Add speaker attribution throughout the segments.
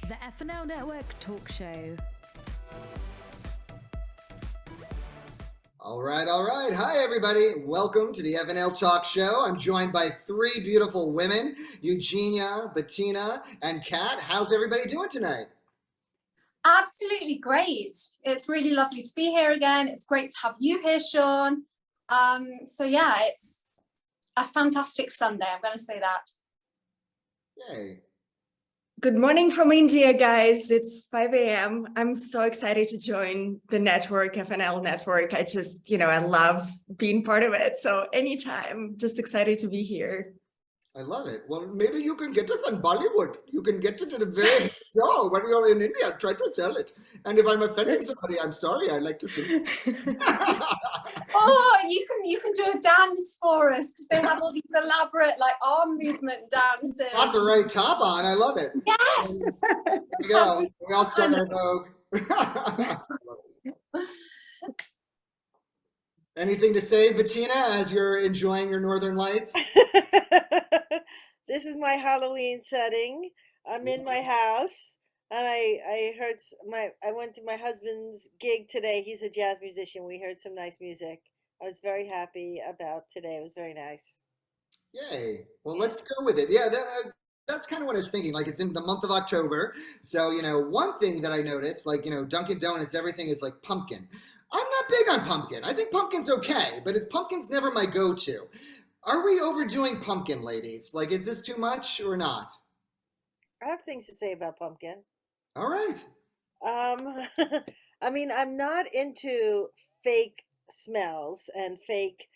Speaker 1: The FNL Network Talk Show.
Speaker 2: All right. Hi, everybody. Welcome to the FNL Talk Show. I'm joined by three beautiful women, Eugenia, Bettina, and Cat. How's everybody doing tonight?
Speaker 3: Absolutely great. It's really lovely to be here again. It's great to have you here, Sean. So yeah, it's a fantastic Sunday. I'm going to say that.
Speaker 2: Yay.
Speaker 4: Good morning from India, guys. It's 5 a.m. I'm so excited to join the network, FNL Network. I just, I love being part of it. So anytime, just excited to be here.
Speaker 2: I love it. Well, maybe you can get us on Bollywood. You can get it in a very show when you're in India. Try to sell it. And if I'm offending somebody, I'm sorry. I'd like to sing.
Speaker 3: Oh, you can do a dance for us because they have all these elaborate like arm movement dances.
Speaker 2: Got the right top on. I love it.
Speaker 3: Yes.
Speaker 2: There we go. We all start our vogue. Anything to say, Bettina, as you're enjoying your Northern Lights?
Speaker 5: This is my Halloween setting. I'm in my house, and I went to my husband's gig today. He's a jazz musician. We heard some nice music. I was very happy about today. It was very nice.
Speaker 2: Yay. Well, let's go with it. Yeah, that's kind of what I was thinking. Like, it's in the month of October. So, one thing that I noticed, like, Dunkin' Donuts, everything is like pumpkin. I'm not big on pumpkin. I think pumpkin's okay, but pumpkin's never my go-to. Are we overdoing pumpkin, ladies? Like, is this too much or not?
Speaker 5: I have things to say about pumpkin.
Speaker 2: All right.
Speaker 5: I mean, I'm not into fake smells and fake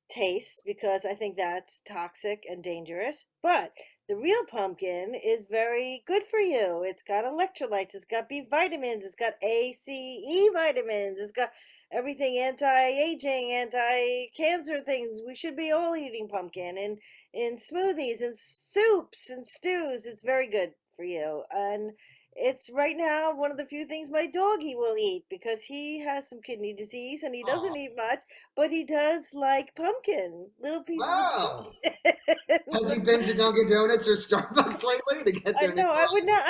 Speaker 5: tastes because I think that's toxic and dangerous. But the real pumpkin is very good for you. It's got electrolytes, it's got B vitamins, it's got A, C, E vitamins, it's got everything anti-aging, anti-cancer things. We should be all eating pumpkin and in smoothies and soups and stews. It's very good for you. And it's right now one of the few things my doggy will eat because he has some kidney disease and he doesn't eat much, but he does like pumpkin, little pieces of pumpkin.
Speaker 2: Has he been to Dunkin' Donuts or Starbucks lately to get their
Speaker 5: No, I would not.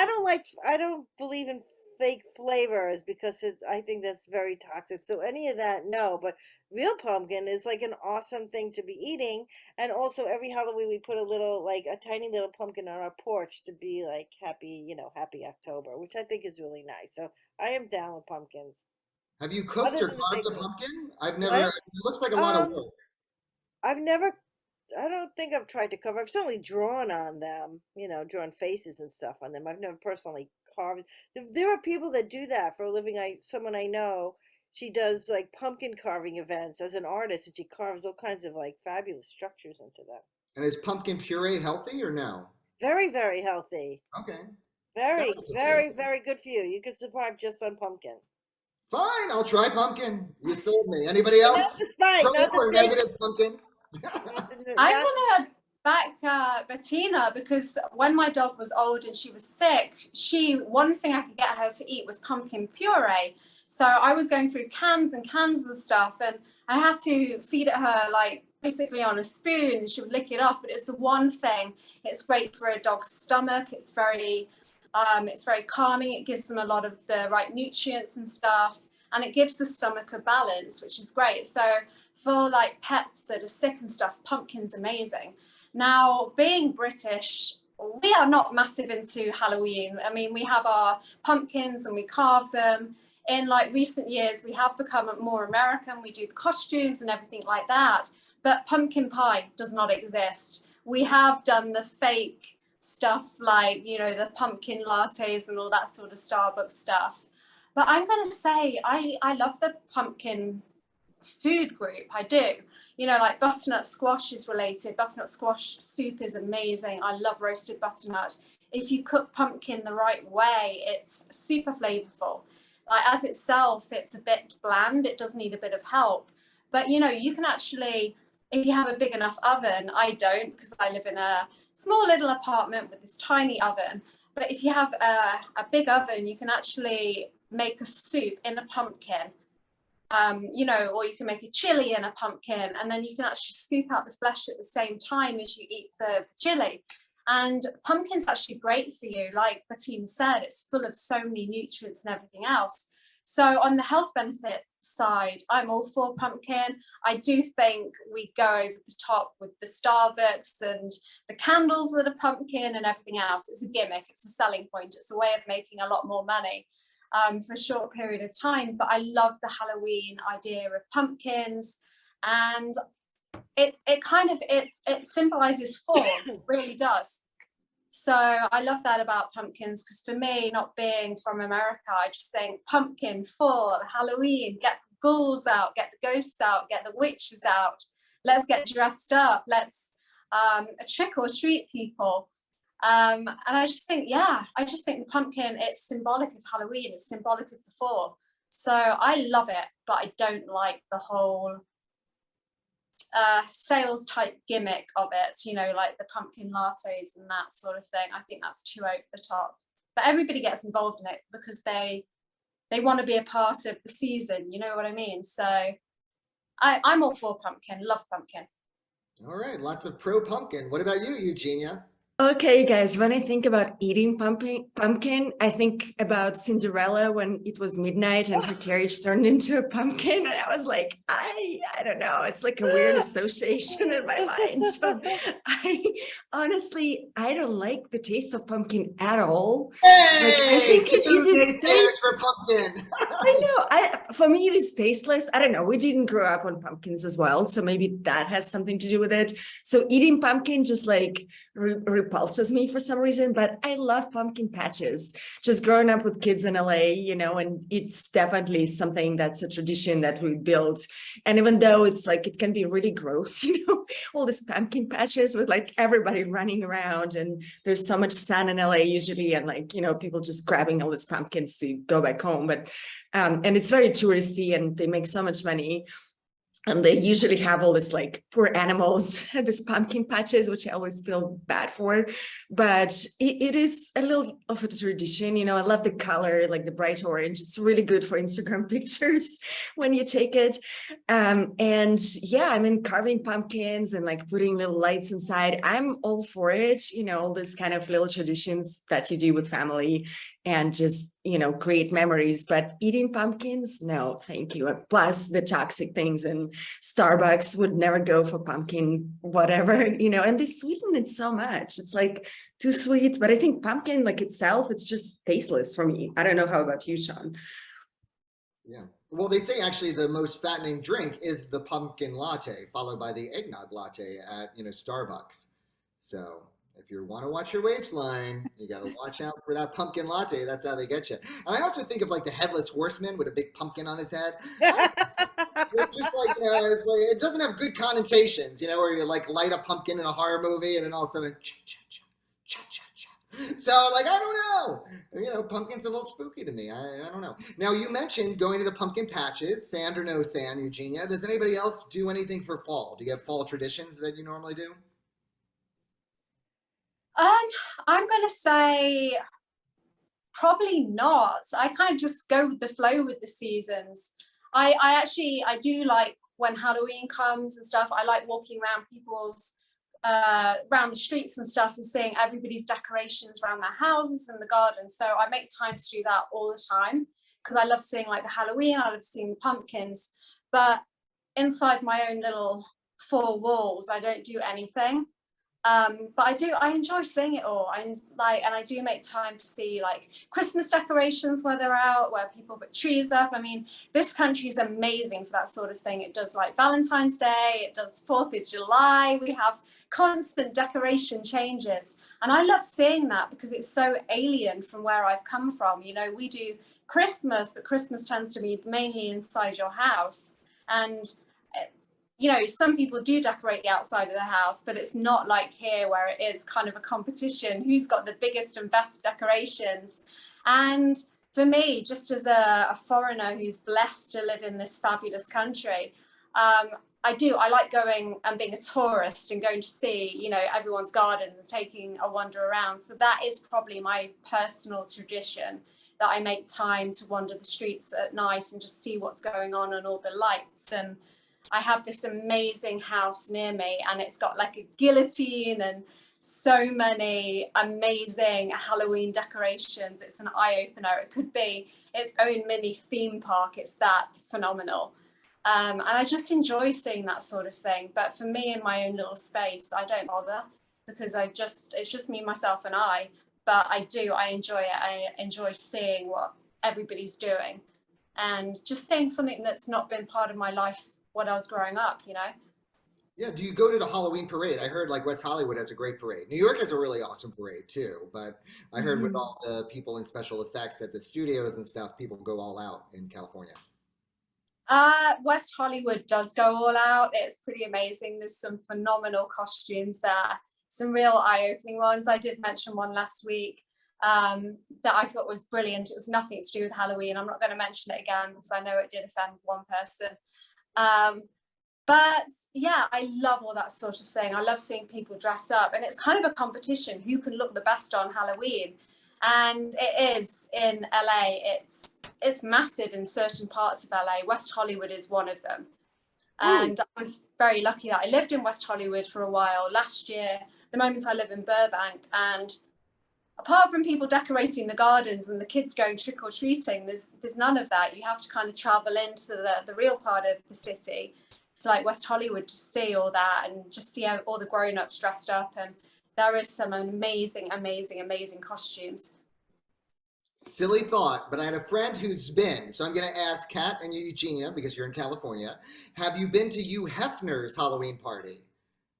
Speaker 5: I don't believe in fake flavors because I think that's very toxic. So any of that, no. But real pumpkin is like an awesome thing to be eating. And also every Halloween we put a tiny little pumpkin on our porch to be like happy, happy October, which I think is really nice. So I am down with pumpkins.
Speaker 2: Have you cooked or carved a pumpkin? I've never.
Speaker 5: What?
Speaker 2: It looks like a lot of work.
Speaker 5: I don't think I've tried to cover. I've certainly drawn on them, drawn faces and stuff on them. I've never personally carved. There are people that do that for a living. Someone I know, she does like pumpkin carving events as an artist, and she carves all kinds of like fabulous structures into them.
Speaker 2: And is pumpkin puree healthy or no?
Speaker 5: Very, very healthy.
Speaker 2: Okay.
Speaker 5: Very, very, very good for you. You can survive just on pumpkin.
Speaker 2: Fine, I'll try pumpkin. You sold me. Anybody else?
Speaker 5: Not the spike, not the
Speaker 2: negative pumpkin.
Speaker 3: I'm gonna back Bettina because when my dog was old and she was sick, one thing I could get her to eat was pumpkin puree. So I was going through cans and cans of stuff, and I had to feed it her like basically on a spoon, and she would lick it off. But it's the one thing. It's great for a dog's stomach. It's very calming. It gives them a lot of the right nutrients and stuff, and it gives the stomach a balance, which is great. So for like pets that are sick and stuff, pumpkin's amazing. Now, being British, we are not massive into Halloween. I mean, we have our pumpkins and we carve them. In like recent years, we have become more American. We do the costumes and everything like that. But pumpkin pie does not exist. We have done the fake stuff like, the pumpkin lattes and all that sort of Starbucks stuff. But I'm going to say I love the pumpkin food group. I do. Like butternut squash is related. Butternut squash soup is amazing. I love roasted butternut. If you cook pumpkin the right way, it's super flavorful. Like as itself, it's a bit bland. It does need a bit of help. But you can actually, if you have a big enough oven, I don't because I live in a small little apartment with this tiny oven. But if you have a big oven, you can actually make a soup in a pumpkin. Or you can make a chili in a pumpkin, and then you can actually scoop out the flesh at the same time as you eat the chili. And pumpkin's actually great for you. Like Bettina said, it's full of so many nutrients and everything else. So on the health benefit side, I'm all for pumpkin. I do think we go over the top with the Starbucks and the candles that are pumpkin and everything else. It's a gimmick, it's a selling point, it's a way of making a lot more money for a short period of time. But I love the Halloween idea of pumpkins, and it symbolizes fall, it really does. So I love that about pumpkins, because for me, not being from America, I just think pumpkin, fall, Halloween, get the ghouls out, get the ghosts out, get the witches out. Let's get dressed up. Let's trick or treat people. And I just think, the pumpkin, it's symbolic of Halloween. It's symbolic of the fall. So I love it, but I don't like the whole sales type gimmick of it, you know, like the pumpkin lattes and that sort of thing. I think that's too over the top, but everybody gets involved in it because they want to be a part of the season, you know what I mean? So I'm all for pumpkin, love pumpkin.
Speaker 2: All right, lots of pro pumpkin. What about you, Eugenia?
Speaker 4: Okay, guys, when I think about eating pumpkin, I think about Cinderella when it was midnight and her carriage turned into a pumpkin. And I was like, I don't know, it's like a weird association in my mind. So I don't like the taste of pumpkin at all.
Speaker 2: Hey,
Speaker 4: like, I think it is
Speaker 2: for pumpkin.
Speaker 4: I know. For me, it is tasteless. I don't know. We didn't grow up on pumpkins as well, so maybe that has something to do with it. So eating pumpkin just like repulses me for some reason. But I love pumpkin patches. Just growing up with kids in LA, you know, and it's definitely something that's a tradition that we built. And even though it's like it can be really gross, you know, all these pumpkin patches with like everybody running around, and there's so much sun in LA usually, and like, you know, people just grabbing all these pumpkins to go back home. But and it's very touristy and they make so much money. And they usually have all this like poor animals, these pumpkin patches, which I always feel bad for. But it is a little of a tradition. You know, I love the color, like the bright orange. It's really good for Instagram pictures when you take it. And yeah, I mean, carving pumpkins and like putting little lights inside, I'm all for it. You know, all these kind of little traditions that you do with family and just, you know, create memories. But eating pumpkins, no, thank you. Plus the toxic things, and Starbucks would never go for pumpkin, whatever, you know, and they sweeten it so much. It's like too sweet. But I think pumpkin like itself, it's just tasteless for me. I don't know how about you, Sean?
Speaker 2: Yeah. Well, they say actually the most fattening drink is the pumpkin latte, followed by the eggnog latte at, you know, Starbucks. So if you want to watch your waistline, you got to watch out for that pumpkin latte. That's how they get you. And I also think of like the headless horseman with a big pumpkin on his head. It's just like, you know, it's like, it doesn't have good connotations, you know, where you like light a pumpkin in a horror movie and then all of a sudden, so like, I don't know, you know, pumpkin's a little spooky to me. I don't know. Now you mentioned going to the pumpkin patches, sand or no sand, Eugenia. Does anybody else do anything for fall? Do you have fall traditions that you normally do?
Speaker 3: I'm going to say probably not. I kind of just go with the flow with the seasons. I do like when Halloween comes and stuff. I like walking around people's around the streets and stuff and seeing everybody's decorations around their houses and the garden. So I make time to do that all the time because I love seeing like the Halloween, I love seeing the pumpkins. But inside my own little four walls, I don't do anything. But I enjoy seeing it all. And I do make time to see like Christmas decorations where they're out, where people put trees up. I mean, this country is amazing for that sort of thing. It does like Valentine's Day, it does 4th of July. We have constant decoration changes. And I love seeing that because it's so alien from where I've come from. You know, we do Christmas, but Christmas tends to be mainly inside your house. And you know, some people do decorate the outside of the house, but it's not like here where it is kind of a competition. Who's got the biggest and best decorations? And for me, just as a foreigner who's blessed to live in this fabulous country, I like going and being a tourist and going to see, you know, everyone's gardens and taking a wander around. So that is probably my personal tradition, that I make time to wander the streets at night and just see what's going on and all the lights. And I have this amazing house near me and it's got like a guillotine and so many amazing Halloween decorations. It's an eye-opener. It could be its own mini theme park. It's that phenomenal. And I just enjoy seeing that sort of thing. But for me, in my own little space, I don't bother, because it's just me, myself, and I. But I enjoy it. I enjoy seeing what everybody's doing, and just seeing something that's not been part of my life when I was growing up, you know?
Speaker 2: Yeah, do you go to the Halloween parade? I heard like West Hollywood has a great parade. New York has a really awesome parade too, but I heard with all the people in special effects at the studios and stuff, people go all out in California.
Speaker 3: West Hollywood does go all out. It's pretty amazing. There's some phenomenal costumes there, some real eye-opening ones. I did mention one last week that I thought was brilliant. It was nothing to do with Halloween. I'm not going to mention it again because I know it did offend one person. But yeah, I love all that sort of thing. I love seeing people dress up, and it's kind of a competition who can look the best on Halloween. And it is in LA. It's massive in certain parts of LA. West Hollywood is one of them. And I was very lucky that I lived in West Hollywood for a while. Last year, the moment I live in Burbank, and apart from people decorating the gardens and the kids going trick-or-treating, there's none of that. You have to kind of travel into the real part of the city, to like West Hollywood, to see all that and just see all the grown-ups dressed up. And there is some amazing costumes.
Speaker 2: Silly thought, but I had a friend who's been, so I'm going to ask Kat and Eugenia, because you're in California, have you been to Hugh Hefner's Halloween party?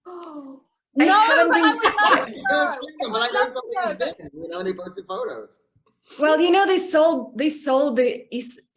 Speaker 3: Oh,
Speaker 4: I
Speaker 3: no,
Speaker 4: haven't
Speaker 3: but
Speaker 4: been-
Speaker 3: I would love to
Speaker 2: It
Speaker 3: go.
Speaker 2: was random, but I know somebody who's been, you know, and they posted photos.
Speaker 4: Well, they sold the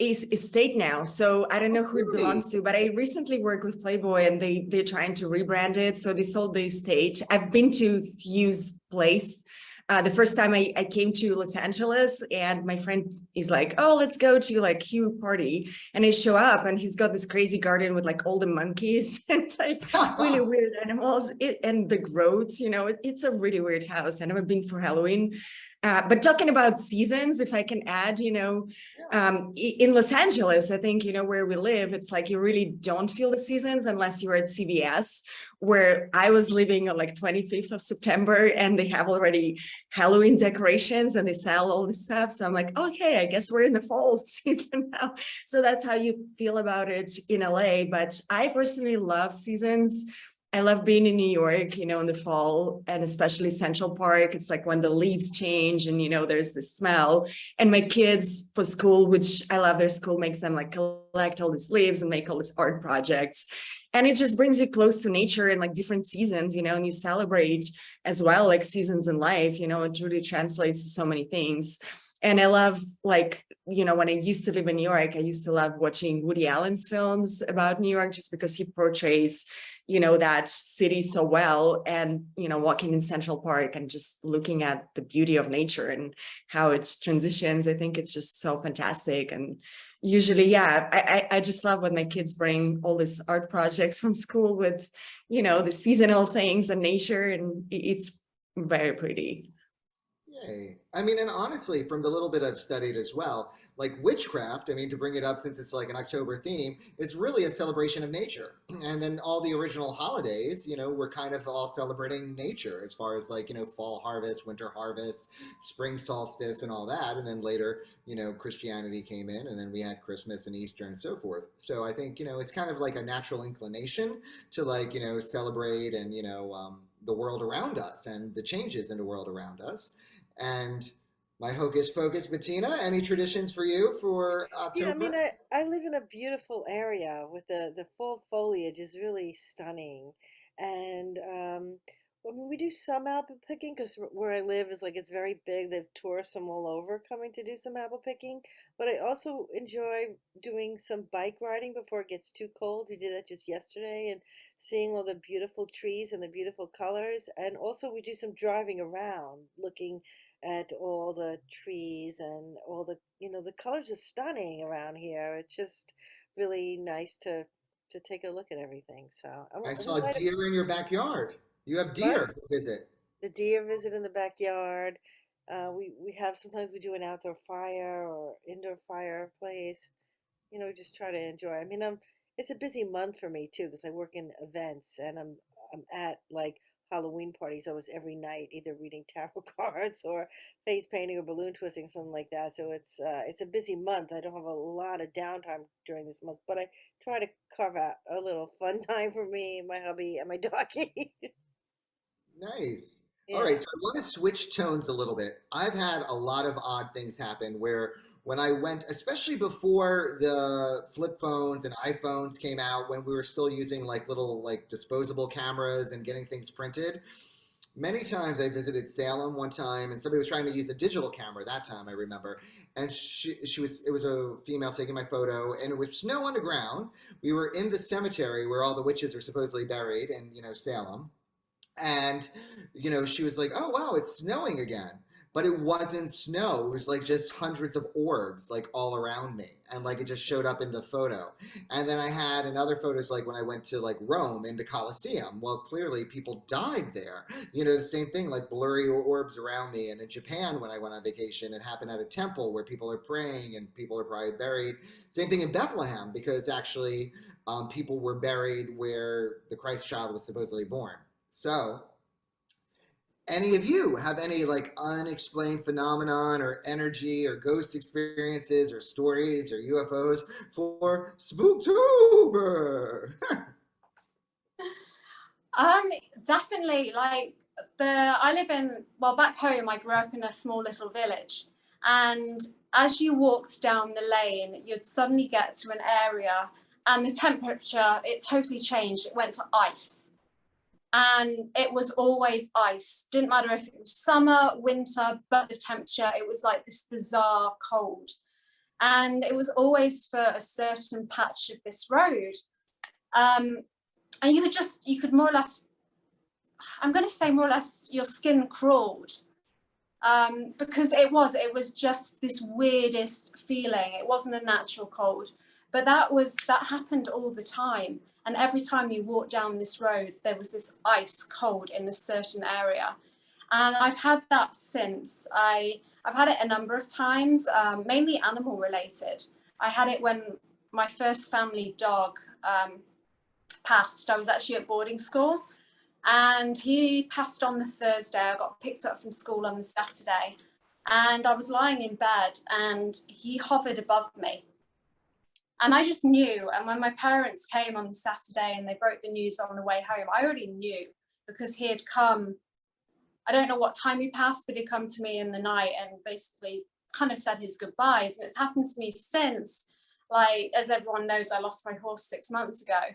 Speaker 4: estate now, so I don't know who it belongs to. But I recently worked with Playboy, and they're trying to rebrand it. So they sold the estate. I've been to Hugh's place. The first time I came to Los Angeles, and my friend is like, "Oh, let's go to like Hugh party," and I show up, and he's got this crazy garden with like all the monkeys and like really weird animals, and the groats. It's a really weird house. I've never been for Halloween. But talking about seasons, if I can add, in Los Angeles, I think, where we live, it's like you really don't feel the seasons unless you're at CVS, where I was living on like 25th of September, and they have already Halloween decorations and they sell all this stuff. So I'm like, okay, I guess we're in the fall season now. So that's how you feel about it in LA. But I personally love seasons. I love being in New York, in the fall, and especially Central Park. It's like when the leaves change and, there's the smell. And my kids for school, which I love their school, makes them like collect all these leaves and make all these art projects. And it just brings you close to nature and like different seasons, and you celebrate as well, like seasons in life, it really translates to so many things. And I love, like, when I used to live in New York, I used to love watching Woody Allen's films about New York, just because he portrays, that city so well. And, walking in Central Park and just looking at the beauty of nature and how it transitions, I think it's just so fantastic. And usually, yeah, I just love when my kids bring all these art projects from school with, the seasonal things and nature, and it's very pretty.
Speaker 2: Yay. I mean, and honestly, from the little bit I've studied as well, like witchcraft, I mean, to bring it up since it's like an October theme, it's really a celebration of nature. And then all the original holidays, we're kind of all celebrating nature as far as like, fall harvest, winter harvest, spring solstice and all that. And then later, Christianity came in, and then we had Christmas and Easter and so forth. So I think, it's kind of like a natural inclination to like, celebrate and, the world around us and the changes in the world around us. And my hocus pocus, Bettina, any traditions for you for October?
Speaker 5: Yeah, I mean, I live in a beautiful area with the fall foliage is really stunning. And I mean, we do some apple picking because where I live is like it's very big. They've tourists from all over coming to do some apple picking. But I also enjoy doing some bike riding before it gets too cold. We did that just yesterday, and seeing all the beautiful trees and the beautiful colors. And also we do some driving around, looking at all the trees and all the colors are stunning around here. It's just really nice to take a look at everything. So
Speaker 2: I saw deer in your backyard. You have deer to visit.
Speaker 5: the deer visit in the backyard. We have sometimes we do an outdoor fire or indoor fireplace. Just try to enjoy. I mean, it's a busy month for me too because I work in events, and I'm at like Halloween parties almost every night, either reading tarot cards or face painting or balloon twisting, something like that. So it's a busy month. I don't have a lot of downtime during this month, but I try to carve out a little fun time for me, my hubby, and my doggy.
Speaker 2: Nice. All
Speaker 5: Yeah.
Speaker 2: right, so I want to switch tones a little bit. I've had a lot of odd things happen where when I went, especially before the flip phones and iPhones came out, when we were still using like little like disposable cameras and getting things printed, many times I visited Salem one time and somebody was trying to use a digital camera that time, I remember. And she was, it was a female taking my photo and it was snow on the ground. We were in the cemetery where all the witches are supposedly buried in, Salem. And she was like, oh wow, it's snowing again, but it wasn't snow. It was like just hundreds of orbs like all around me, and like it just showed up in the photo. And then I had another photos like when I went to like Rome, into Colosseum. Well, clearly people died there. The same thing, like blurry orbs around me. And in Japan, when I went on vacation, it happened at a temple where people are praying and people are probably buried. Same thing in Bethlehem, because actually people were buried where the Christ child was supposedly born. So, any of you have any like unexplained phenomenon or energy or ghost experiences or stories or UFOs for Spooktober?
Speaker 3: Definitely. Like I live in, well, back home, I grew up in a small little village, and as you walked down the lane, you'd suddenly get to an area, and the temperature, it totally changed. It went to ice. And it was always ice. Didn't matter if it was summer, winter, but the temperature, it was like this bizarre cold. And it was always for a certain patch of this road. And you could more or less, I'm going to say more or less your skin crawled. Because it was just this weirdest feeling. It wasn't a natural cold, but that happened all the time. And every time you walk down this road, there was this ice cold in this certain area. And I've had that since. I've had it a number of times, mainly animal related. I had it when my first family dog passed. I was actually at boarding school, and he passed on the Thursday. I got picked up from school on the Saturday, and I was lying in bed, and he hovered above me. And I just knew. And when my parents came on the Saturday and they broke the news on the way home, I already knew, because he had come, I don't know what time he passed, but he'd come to me in the night and basically kind of said his goodbyes. And it's happened to me since. Like, as everyone knows, I lost my horse 6 months ago.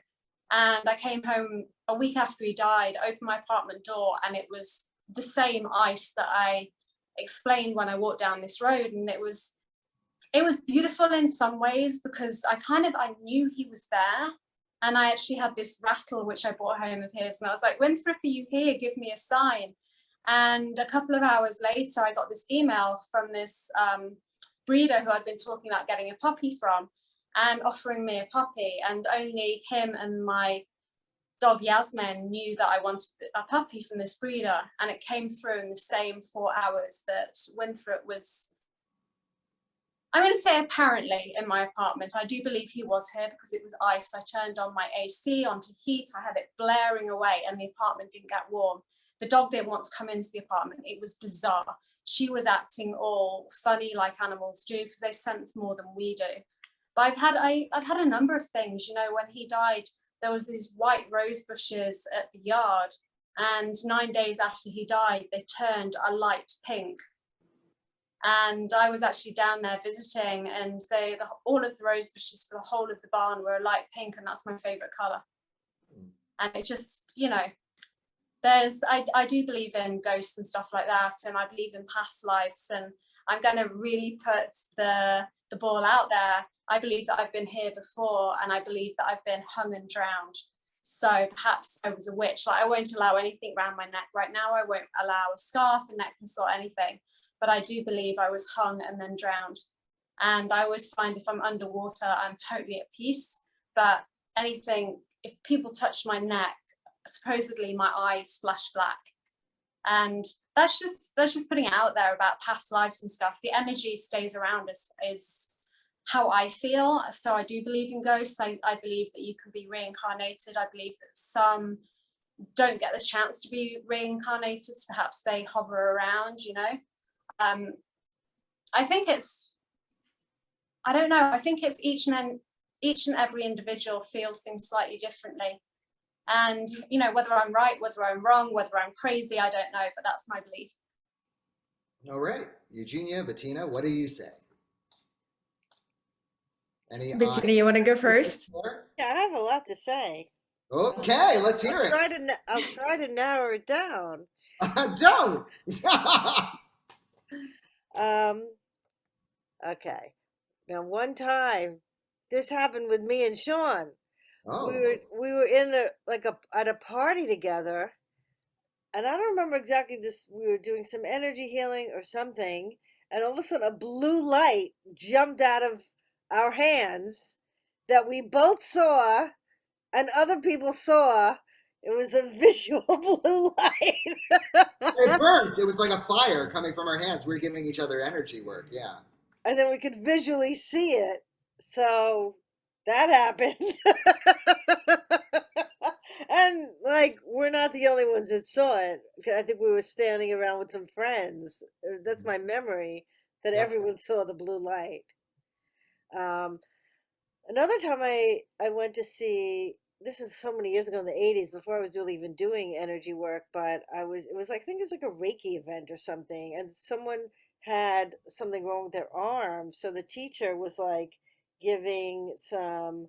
Speaker 3: And I came home a week after he died, opened my apartment door, and it was the same ice that I explained when I walked down this road. And it was beautiful in some ways, because I knew he was there. And I actually had this rattle, which I brought home of his. And I was like, Winfrey, are you here? Give me a sign. And a couple of hours later, I got this email from this breeder who I'd been talking about getting a puppy from, and offering me a puppy. And only him and my dog Yasmin knew that I wanted a puppy from this breeder. And it came through in the same 4 hours that Winfrey was, I'm going to say apparently, in my apartment. I do believe he was here because it was ice. I turned on my AC onto heat. I had it blaring away and the apartment didn't get warm. The dog didn't want to come into the apartment. It was bizarre. She was acting all funny like animals do, because they sense more than we do. But I've had a number of things. When he died, there was these white rose bushes at the yard, and 9 days after he died, they turned a light pink. And I was actually down there visiting, and all of the rose bushes for the whole of the barn were a light pink, and that's my favorite color. And it just, I do believe in ghosts and stuff like that, and I believe in past lives, and I'm going to really put the ball out there. I believe that I've been here before, and I believe that I've been hung and drowned. So perhaps I was a witch. Like, I won't allow anything around my neck right now. I won't allow a scarf, a necklace, or anything. But I do believe I was hung and then drowned. And I always find if I'm underwater, I'm totally at peace. But if people touch my neck, supposedly my eyes flash black. And that's just putting it out there about past lives and stuff. The energy stays around us is how I feel. So I do believe in ghosts. I believe that you can be reincarnated. I believe that some don't get the chance to be reincarnated. Perhaps they hover around, you know. I think it's, I don't know, I think it's each and every individual feels things slightly differently. And, you know, whether I'm right, whether I'm wrong, whether I'm crazy, I don't know, but that's my belief.
Speaker 2: All right. Eugenia, Bettina, what do you say?
Speaker 4: Bettina, you want to go first?
Speaker 5: Yeah, I have a lot to say.
Speaker 2: Okay, let's hear it.
Speaker 5: I'll try to narrow it down.
Speaker 2: Don't.
Speaker 5: Okay. Now, one time, this happened with me and Sean.
Speaker 2: Oh.
Speaker 5: We were in at a party together, and I don't remember exactly this. We were doing some energy healing or something, and all of a sudden, a blue light jumped out of our hands that we both saw, and other people saw. It was a visual blue light.
Speaker 2: It burned. It was like a fire coming from our hands. We were giving each other energy work. Yeah.
Speaker 5: And then we could visually see it. So that happened. And like, we're not the only ones that saw it. I think we were standing around with some friends. That's my memory, that everyone saw the blue light. Another time I went to see, this is so many years ago in the 80s, before I was really even doing energy work, but it was like, I think it was like a Reiki event or something, and someone had something wrong with their arm, so the teacher was like giving some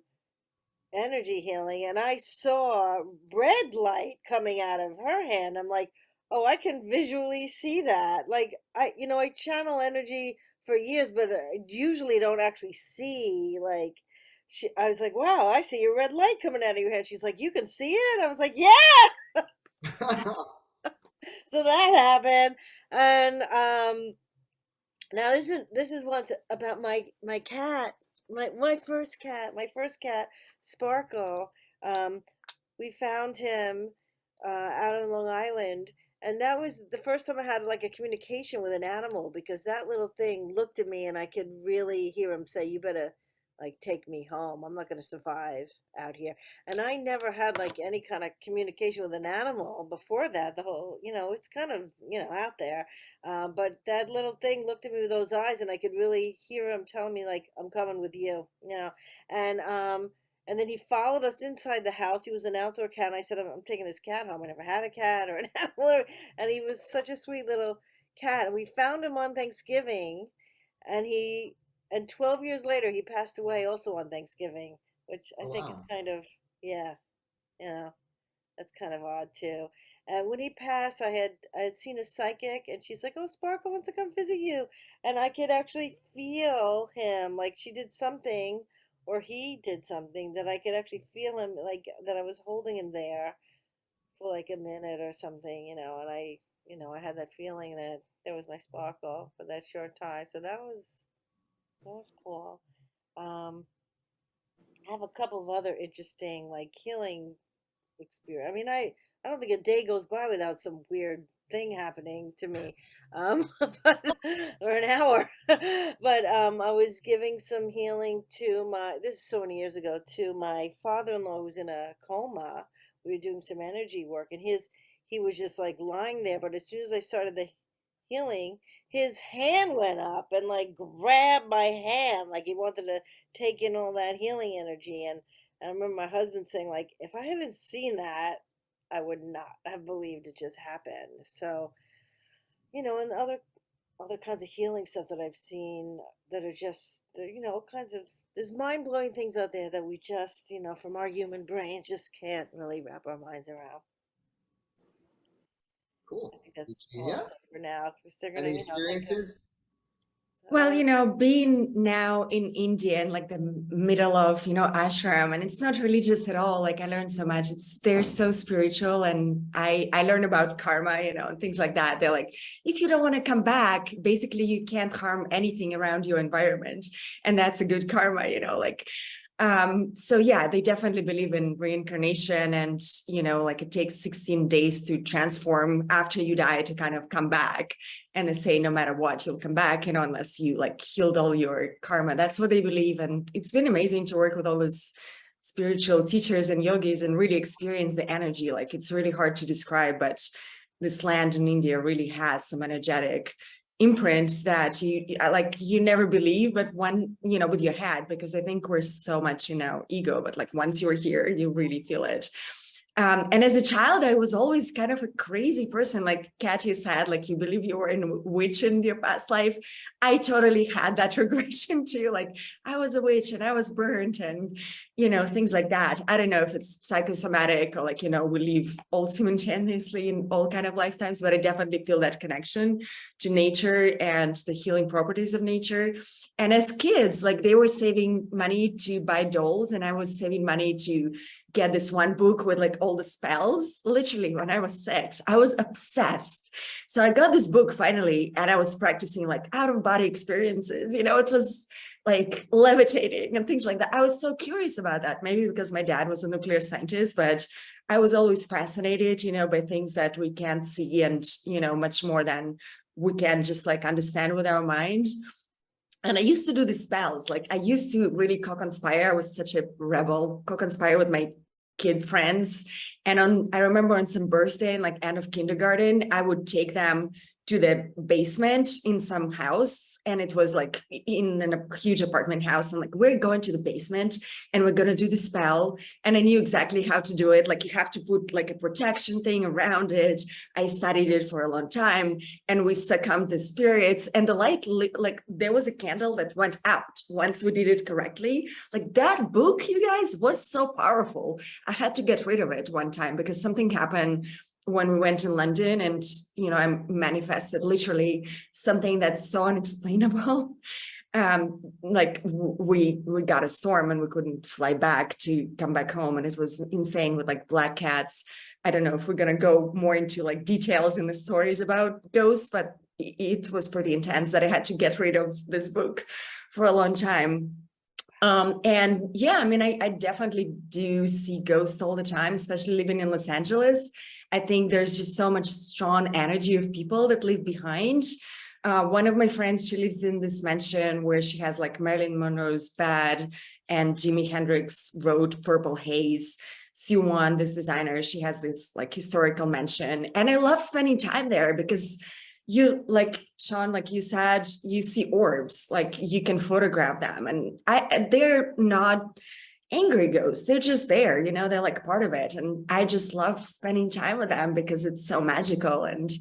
Speaker 5: energy healing, and I saw red light coming out of her hand. I'm like, oh, I can visually see that. Like, I channel energy for years, but I usually don't actually see, like, I was like, wow, I see a red light coming out of your hand. She's like, you can see it? I was like, yeah. So that happened. And now this is once about my cat, my first cat, Sparkle. We found him out on Long Island, and that was the first time I had like a communication with an animal, because that little thing looked at me and I could really hear him say, you better like take me home. I'm not going to survive out here. And I never had like any kind of communication with an animal before that. The whole, it's kind of, out there. But that little thing looked at me with those eyes, and I could really hear him telling me like, I'm coming with you, and then he followed us inside the house. He was an outdoor cat. And I said, I'm taking this cat home. I never had a cat or an animal. And he was such a sweet little cat. And we found him on Thanksgiving, and 12 years later, he passed away also on Thanksgiving, which I think is kind of, that's kind of odd too. And when he passed, I had seen a psychic, and she's like, oh, Sparkle wants to come visit you. And I could actually feel him, like she did something, or he did something, that I could actually feel him, like that I was holding him there for like a minute or something, and I had that feeling that there was my Sparkle for that short time. So that was cool. I have a couple of other interesting like healing experience. I mean, I don't think a day goes by without some weird thing happening to me, or an hour. But I was giving some healing to this is so many years ago, to my father-in-law who's in a coma. We were doing some energy work, and he was just like lying there. But as soon as I started the healing, his hand went up and like grabbed my hand, like he wanted to take in all that healing energy. And I remember my husband saying, like, if I hadn't seen that, I would not have believed it just happened. So, and other kinds of healing stuff that I've seen that are just, all kinds of, there's mind-blowing things out there that we just, from our human brains just can't really wrap our minds around.
Speaker 2: Cool.
Speaker 5: I think that's all for now.
Speaker 2: Any experiences?
Speaker 4: Well, being now in India and like the middle of, ashram, and it's not religious at all. Like I learned so much. They're so spiritual, and I learned about karma, and things like that. They're like, if you don't want to come back, basically you can't harm anything around your environment, and that's a good karma, so yeah, they definitely believe in reincarnation, and like it takes 16 days to transform after you die to kind of come back, and they say no matter what you'll come back, unless you like healed all your karma. That's what they believe. And it's been amazing to work with all those spiritual teachers and yogis and really experience the energy. Like it's really hard to describe, but this land in India really has some energetic imprint that you never believe, but one, with your head, because I think we're so much in our ego, but like once you're here, you really feel it. And as a child, I was always kind of a crazy person, like Katya said, like you believe you were a witch in your past life. I totally had that regression too. Like I was a witch and I was burnt and, things like that. I don't know if it's psychosomatic or like, we live all simultaneously in all kind of lifetimes, but I definitely feel that connection to nature and the healing properties of nature. And as kids, like they were saving money to buy dolls and I was saving money to get this one book with like all the spells. Literally when I was 6, I was obsessed. So I got this book finally and I was practicing like out of body experiences, it was like levitating and things like that. I was so curious about that, maybe because my dad was a nuclear scientist, but I was always fascinated, by things that we can't see and, much more than we can just like understand with our mind. And I used to do the spells, like I used to really co-conspire. I was such a rebel, co-conspire with my kid friends. And I remember on some birthday and like end of kindergarten, I would take them to the basement in some house. And it was like in a huge apartment house. And like, we're going to the basement and we're going to do the spell. And I knew exactly how to do it. Like you have to put like a protection thing around it. I studied it for a long time and we succumbed to spirits and the light, like there was a candle that went out once we did it correctly. Like that book, you guys, was so powerful. I had to get rid of it one time because something happened when we went to London and, I manifested literally something that's so unexplainable. Like we got a storm and we couldn't fly back to come back home. And it was insane with like black cats. I don't know if we're going to go more into like details in the stories about ghosts, but it was pretty intense that I had to get rid of this book for a long time. And yeah, I mean, I definitely do see ghosts all the time, especially living in Los Angeles. I think there's just so much strong energy of people that live behind. One of my friends, she lives in this mansion where she has like Marilyn Monroe's bed and Jimi Hendrix wrote Purple Haze. Siwan, this designer, she has this like historical mansion. And I love spending time there because you, like Sean, like you said, you see orbs, like you can photograph them and they're not angry ghosts. They're just there, they're like part of it. And I just love spending time with them because it's so magical. And,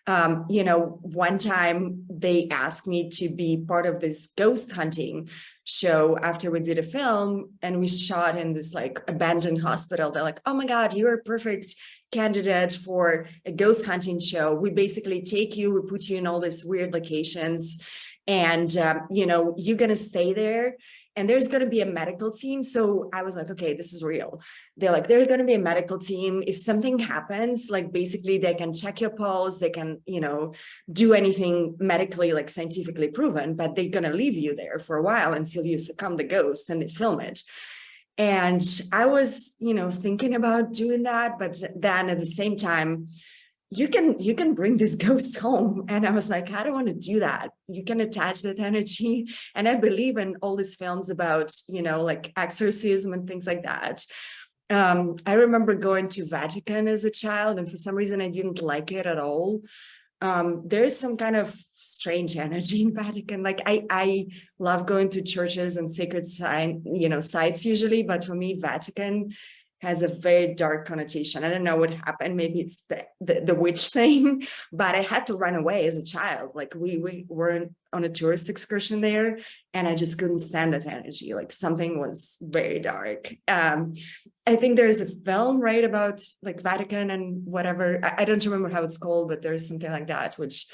Speaker 4: one time they asked me to be part of this ghost hunting show after we did a film and we shot in this like abandoned hospital. They're like, oh my God, you're a perfect candidate for a ghost hunting show. We basically take you, we put you in all these weird locations and, you're going to stay there. And there's going to be a medical team. So I was like, okay, this is real. They're like, there's going to be a medical team. If something happens, like basically they can check your pulse, they can, do anything medically, like scientifically proven, but they're going to leave you there for a while until you succumb to ghost and they film it. And I was, thinking about doing that. But then at the same time, you can bring this ghost home. And I was like, I don't want to do that. You can attach that energy. And I believe in all these films about, like exorcism and things like that. I remember going to Vatican as a child, and for some reason I didn't like it at all. There's some kind of strange energy in Vatican. Like I love going to churches and sacred sites usually, but for me, Vatican has a very dark connotation. I don't know what happened. Maybe it's the witch thing, but I had to run away as a child. Like we were on a tourist excursion there and I just couldn't stand that energy. Like something was very dark. I think there's a film, right, about like Vatican and whatever. I don't remember how it's called, but there's something like that, which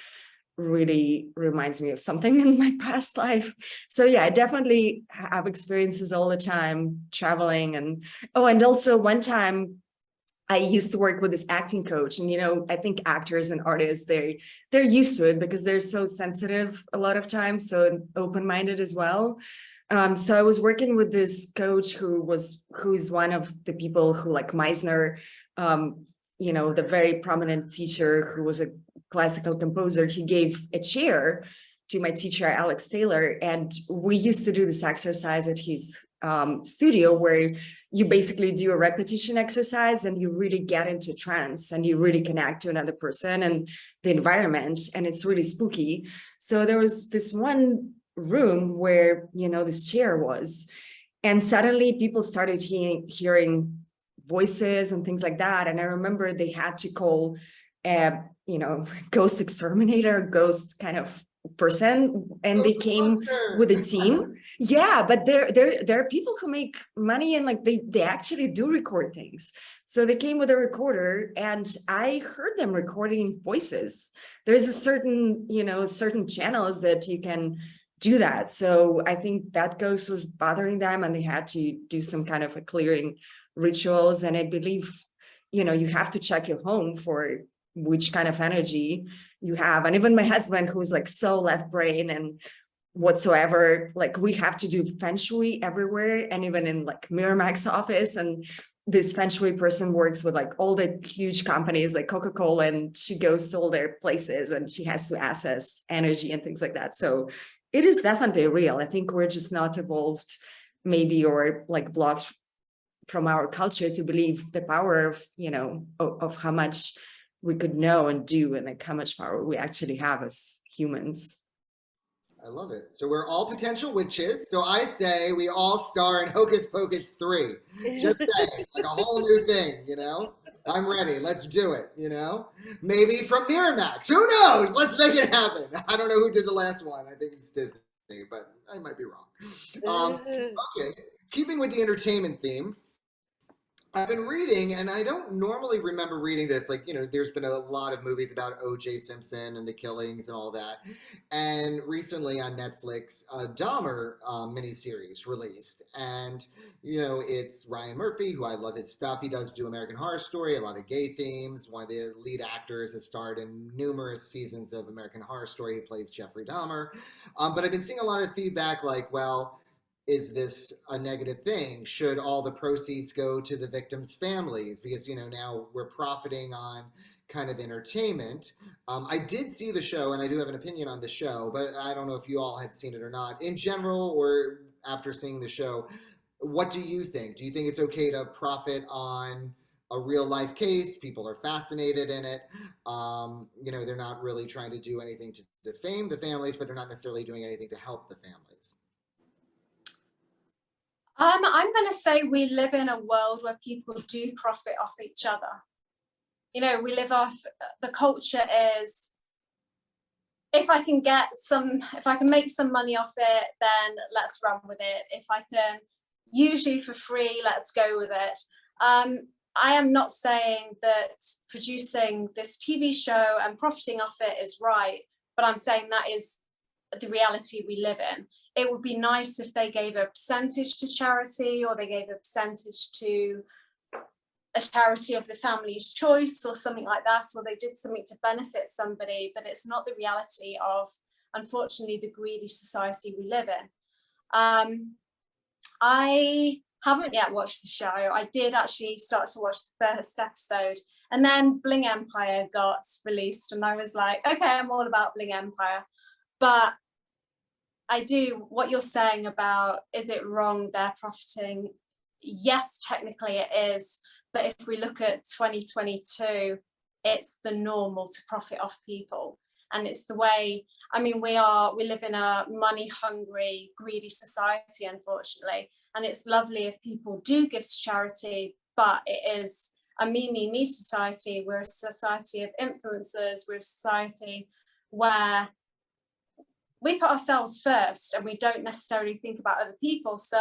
Speaker 4: really reminds me of something in my past life. So yeah, I definitely have experiences all the time traveling. And also one time I used to work with this acting coach, and I think actors and artists, they're used to it because they're so sensitive a lot of times, so open-minded as well. So I was working with this coach who's one of the people who, like Meisner, the very prominent teacher who was a classical composer, he gave a chair to my teacher, Alex Taylor, and we used to do this exercise at his studio where you basically do a repetition exercise and you really get into trance and you really connect to another person and the environment, and it's really spooky. So there was this one room where, this chair was, and suddenly people started hearing voices and things like that. And I remember they had to call ghost exterminator, ghost kind of person, and they came with a team. Yeah, but there are people who make money and like they actually do record things. So they came with a recorder and I heard them recording voices. There's a certain channels that you can do that. So I think that ghost was bothering them and they had to do some kind of a clearing rituals. And I believe, you have to check your home for which kind of energy you have. And even my husband, who's like so left brain and whatsoever, like we have to do feng shui everywhere, and even in like Miramax's office. And this feng shui person works with like all the huge companies like Coca-Cola, and she goes to all their places and she has to assess energy and things like that. So it is definitely real. I think we're just not evolved maybe, or like blocked from our culture to believe the power of, of how much we could know and do, and like how much power we actually have as humans.
Speaker 2: I love it. So we're all potential witches. So I say we all star in Hocus Pocus 3. Just saying, like a whole new thing, I'm ready. Let's do it, Maybe from Miramax. Who knows? Let's make it happen. I don't know who did the last one. I think it's Disney, but I might be wrong. Okay. Keeping with the entertainment theme, I've been reading, and I don't normally remember reading this. Like, there's been a lot of movies about O.J. Simpson and the killings and all that. And recently on Netflix, a Dahmer miniseries released. And, it's Ryan Murphy, who I love his stuff. He does do American Horror Story, a lot of gay themes. One of the lead actors has starred in numerous seasons of American Horror Story. He plays Jeffrey Dahmer. But I've been seeing a lot of feedback like, well, is this a negative thing? Should all the proceeds go to the victims' families? Because, now we're profiting on kind of entertainment. I did see the show, and I do have an opinion on the show, but I don't know if you all had seen it or not. In general, or after seeing the show, what do you think? Do you think it's okay to profit on a real life case? People are fascinated in it. They're not really trying to do anything to defame the families, but they're not necessarily doing anything to help the families.
Speaker 3: I'm going to say we live in a world where people do profit off each other. We live off, the culture is, if I can make some money off it, then let's run with it. If I can, usually for free, let's go with it. I am not saying that producing this TV show and profiting off it is right, but I'm saying that is the reality we live in. It would be nice if they gave a percentage to charity, or they gave a percentage to a charity of the family's choice or something like that, or they did something to benefit somebody, but it's not the reality of, unfortunately, the greedy society we live in. I haven't yet watched the show. I did actually start to watch the first episode, and then Bling Empire got released and I was like, okay, I'm all about Bling Empire. But I do, what you're saying about, is it wrong they're profiting? Yes, technically it is. But if we look at 2022, it's the normal to profit off people. And it's the way, we live in a money hungry, greedy society, unfortunately. And it's lovely if people do give to charity, but it is a me society. We're a society of influencers. We're a society where we put ourselves first and we don't necessarily think about other people. So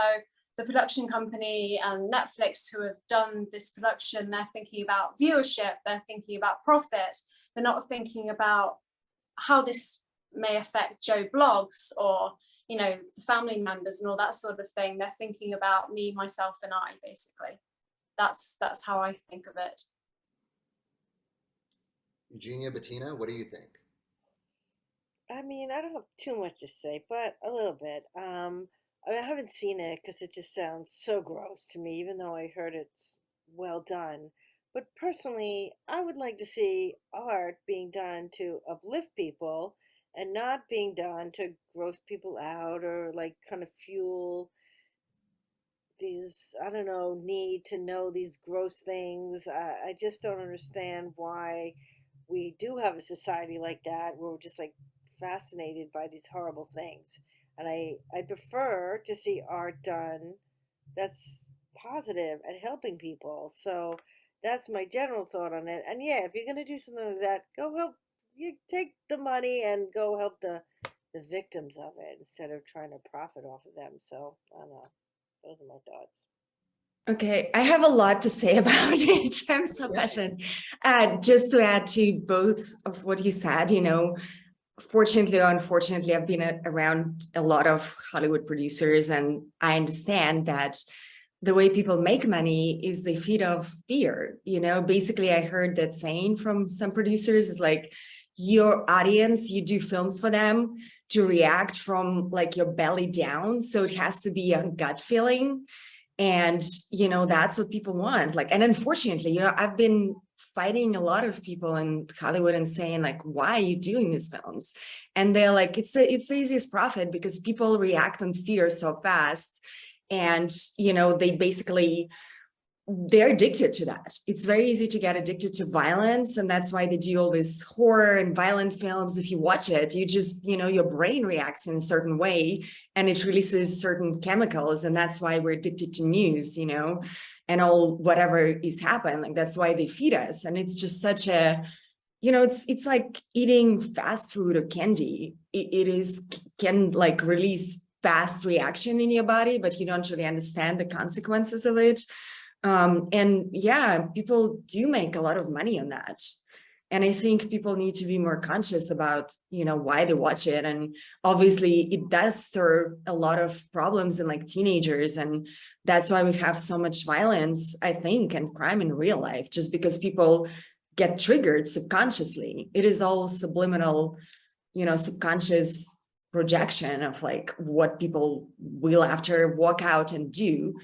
Speaker 3: the production company and Netflix who have done this production, they're thinking about viewership, they're thinking about profit. They're not thinking about how this may affect Joe Blogs or, the family members and all that sort of thing. They're thinking about me, myself, and I, basically. That's how I think of it.
Speaker 2: Eugenia, Bettina, what do you think?
Speaker 5: I don't have too much to say, but a little bit. I haven't seen it because it just sounds so gross to me, even though I heard it's well done. But personally, I would like to see art being done to uplift people and not being done to gross people out or like kind of fuel these, I don't know, need to know these gross things. I just don't understand why we do have a society like that where we're just like fascinated by these horrible things. And I prefer to see art done that's positive and helping people. So that's my general thought on it. And yeah, if you're gonna do something like that, go help. You take the money and go help the victims of it instead of trying to profit off of them. So I don't know. Those are my thoughts.
Speaker 4: Okay, I have a lot to say about it. I'm so passionate. Just to add to both of what you said, fortunately or unfortunately, I've been around a lot of Hollywood producers, and I understand that the way people make money is they feed off fear. Basically, I heard that saying from some producers is like, your audience, you do films for them to react from like your belly down. So it has to be a gut feeling. And, that's what people want. Like, and unfortunately, I've been fighting a lot of people in Hollywood and saying like, why are you doing these films? And they're like, it's the easiest profit because people react on fear so fast. And, they basically, they're addicted to that. It's very easy to get addicted to violence. And that's why they do all this horror and violent films. If you watch it, you just, your brain reacts in a certain way and it releases certain chemicals. And that's why we're addicted to news, and all whatever is happening. Like that's why they feed us. And it's just such a, it's like eating fast food or candy. Can like release fast reaction in your body, but you don't really understand the consequences of it. And yeah, people do make a lot of money on that. And I think people need to be more conscious about, why they watch it. And obviously it does stir a lot of problems in like teenagers. And that's why we have so much violence, I think, and crime in real life, just because people get triggered subconsciously. It is all subliminal, subconscious projection of like what people will after walk out and do.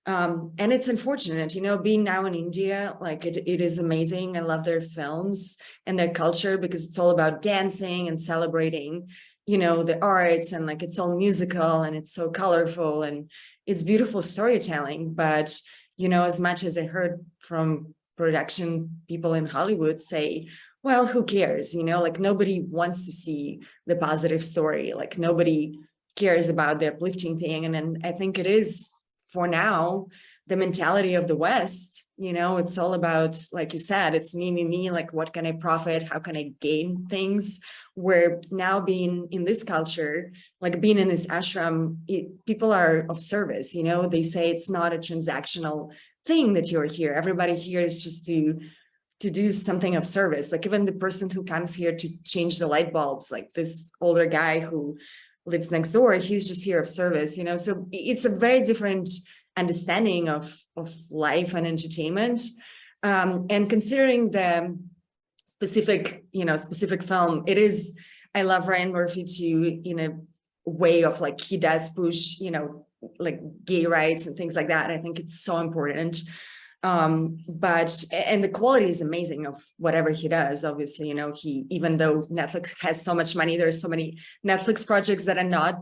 Speaker 4: And it's unfortunate, being now in India, like it is amazing. I love their films and their culture because it's all about dancing and celebrating, the arts, and like it's all musical and it's so colorful and it's beautiful storytelling. But, as much as I heard from production people in Hollywood say, well, who cares? Like nobody wants to see the positive story. Like nobody cares about the uplifting thing. And then I think it is, for now, the mentality of the West, it's all about, like you said, it's me, like what can I profit? How can I gain things? Where now being in this culture, like being in this ashram, people are of service, they say it's not a transactional thing that you're here. Everybody here is just to do something of service. Like even the person who comes here to change the light bulbs, like this older guy who lives next door, he's just here of service, so it's a very different understanding of life and entertainment. And considering the specific film, I love Ryan Murphy too, in a way of like, he does push, like gay rights and things like that. I think it's so important. But the quality is amazing of whatever he does. Obviously, he, even though Netflix has so much money, there's so many Netflix projects that are not,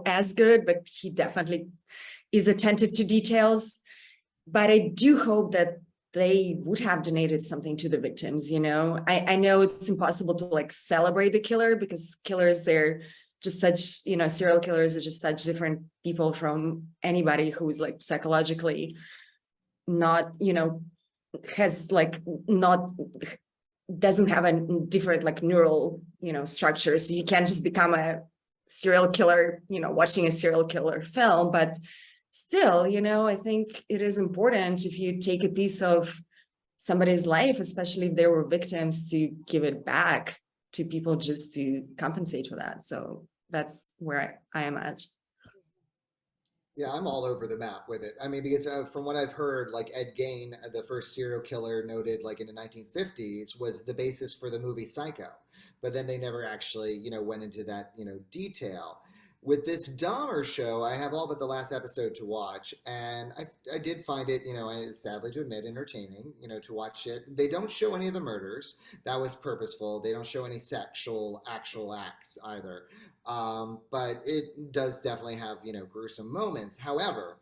Speaker 4: as good, but he definitely is attentive to details. But I do hope that they would have donated something to the victims. I know it's impossible to like celebrate the killer because killers, they're just such, serial killers are just such different people from anybody who's like psychologically not, has like not, doesn't have a different like neural, structure. So you can't just become a serial killer, watching a serial killer film. But still, I think it is important if you take a piece of somebody's life, especially if they were victims, to give it back to people just to compensate for that. So that's where I am at.
Speaker 2: Yeah, I'm all over the map with it. I mean, because from what I've heard, like Ed Gein, the first serial killer noted like in the 1950s, was the basis for the movie Psycho. But then they never actually, went into that, detail. With this Dahmer show, I have all but the last episode to watch, and I did find it, I sadly to admit, entertaining, to watch it. They don't show any of the murders. That was purposeful. They don't show any sexual actual acts either. But it does definitely have, gruesome moments. However,